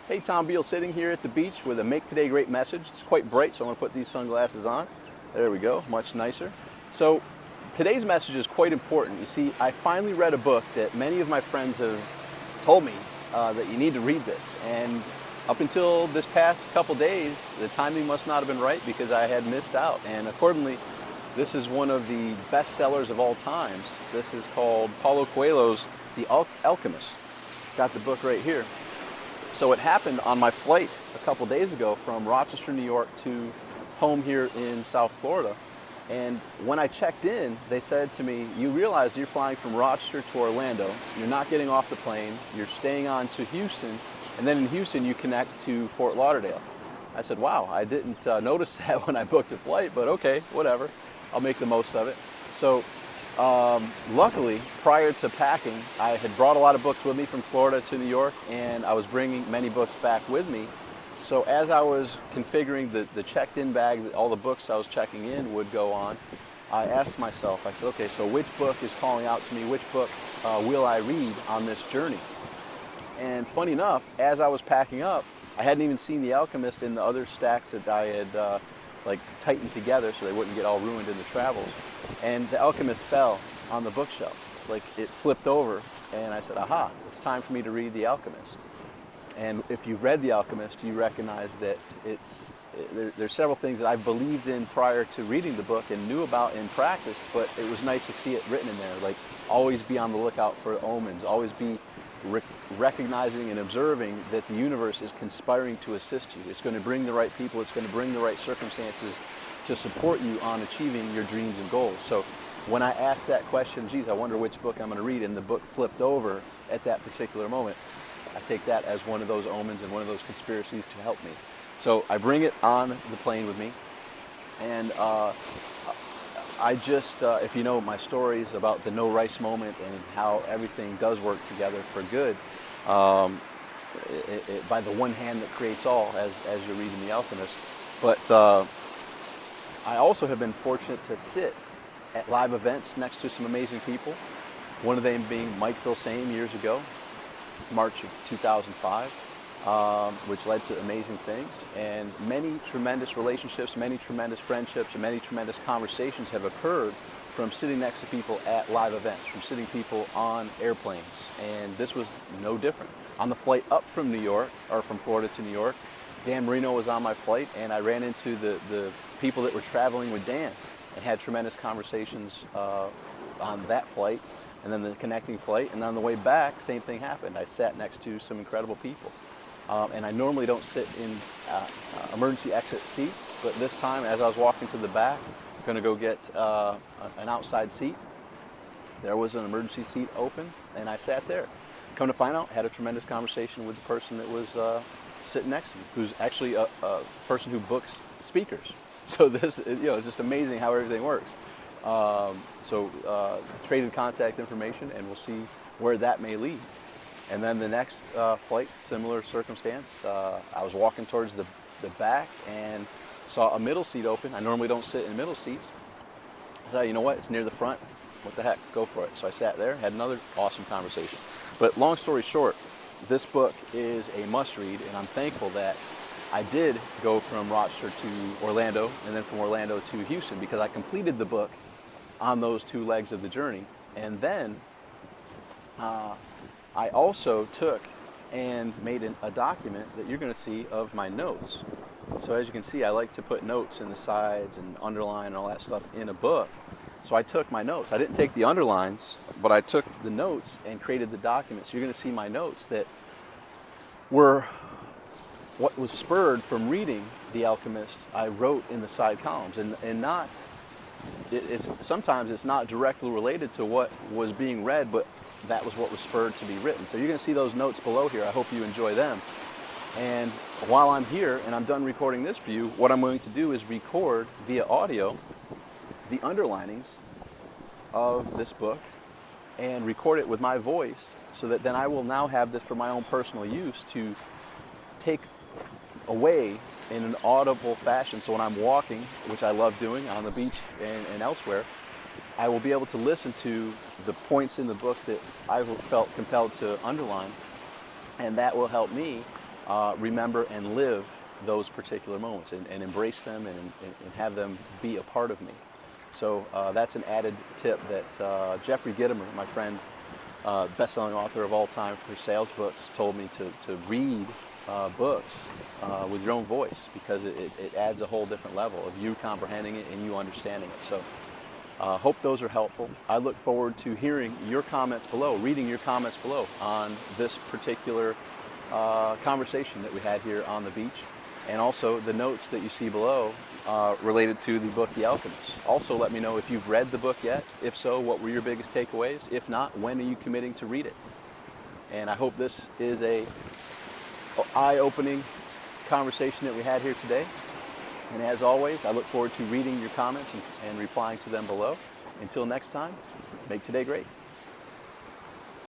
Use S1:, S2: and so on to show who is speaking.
S1: Hey, Tom Beal sitting here at the beach with a Make Today Great message. It's quite bright, so I'm going to put these sunglasses on. There we go, much nicer. So today's message is quite important. You see, I finally read a book that many of my friends have told me that you need to read this. And up until this past couple days, the timing must not have been right because I had missed out. And accordingly, this is one of the best sellers of all times. This is called Paulo Coelho's The Alchemist. Got the book right here. So it happened on my flight a couple days ago from Rochester, New York to home here in South Florida. And when I checked in, they said to me, you realize you're flying from Rochester to Orlando, you're not getting off the plane, you're staying on to Houston, and then in Houston you connect to Fort Lauderdale. I said, wow, I didn't notice that when I booked the flight, but okay, whatever, I'll make the most of it. So luckily, prior to packing, I had brought a lot of books with me from Florida to New York, and I was bringing many books back with me. So as I was configuring the checked-in bag that all the books I was checking in would go on, I asked myself, I said, okay, so which book is calling out to me? Which book will I read on this journey? And funny enough, as I was packing up, I hadn't even seen The Alchemist in the other stacks that I had like tightened together so they wouldn't get all ruined in the travels. And The Alchemist fell on the bookshelf. Like it flipped over, and I said, aha, it's time for me to read The Alchemist. And if you've read The Alchemist, you recognize that there's several things that I believed in prior to reading the book and knew about in practice, but it was nice to see it written in there. Like always be on the lookout for omens, always be recognizing and observing that the universe is conspiring to assist you. It's going to bring the right people, it's going to bring the right circumstances to support you on achieving your dreams and goals. So when I asked that question, geez, I wonder which book I'm going to read, and the book flipped over at that particular moment, I take that as one of those omens and one of those conspiracies to help me. So I bring it on the plane with me, and I just, if you know my stories about the no rice moment and how everything does work together for good, by the one hand that creates all, as you're reading The Alchemist. But I also have been fortunate to sit at live events next to some amazing people. One of them being Mike Filsaime years ago, March of 2005, which led to amazing things. And many tremendous relationships, many tremendous friendships, and many tremendous conversations have occurred from sitting next to people at live events, from sitting people on airplanes. And this was no different. On the flight up from New York, or from Florida to New York, Dan Marino was on my flight, and I ran into the people that were traveling with Dan and had tremendous conversations on that flight, and then the connecting flight. And on the way back, same thing happened. I sat next to some incredible people. And I normally don't sit in emergency exit seats, but this time, as I was walking to the back, going to go get an outside seat, there was an emergency seat open, and I sat there. Come to find out, had a tremendous conversation with the person that was sitting next to me, who's actually a person who books speakers. So this, it's just amazing how everything works. Traded contact information, and we'll see where that may lead. And then the next flight, similar circumstance. I was walking towards the back and saw a middle seat open. I normally don't sit in middle seats. I said, you know what, it's near the front. What the heck, go for it. So I sat there, had another awesome conversation. But long story short, this book is a must-read, and I'm thankful that I did go from Rochester to Orlando, and then from Orlando to Houston, because I completed the book on those two legs of the journey. And then I also took and made a document that you're going to see of my notes. So as you can see, I like to put notes in the sides and underline and all that stuff in a book. So I took my notes. I didn't take the underlines, but I took the notes and created the document. So you're going to see my notes that were what was spurred from reading The Alchemist. I wrote in the side columns, and not, sometimes it's not directly related to what was being read, but that was what was spurred to be written. So you're going to see those notes below here. I hope you enjoy them. And while I'm here and I'm done recording this for you, what I'm going to do is record via audio the underlinings of this book and record it with my voice, so that then I will now have this for my own personal use to take away in an audible fashion. So when I'm walking, which I love doing on the beach and elsewhere, I will be able to listen to the points in the book that I felt compelled to underline, and that will help me remember and live those particular moments and embrace them and have them be a part of me. So that's an added tip that Jeffrey Gitomer, my friend, best-selling author of all time for sales books, told me to read books with your own voice, because it adds a whole different level of you comprehending it and you understanding it. So hope those are helpful. I look forward to hearing your comments below, reading your comments below on this particular conversation that we had here on the beach, and also the notes that you see below related to the book, The Alchemist. Also, let me know if you've read the book yet. If so, what were your biggest takeaways? If not, when are you committing to read it? And I hope this is a eye-opening conversation that we had here today. And as always, I look forward to reading your comments and replying to them below. Until next time, make today great.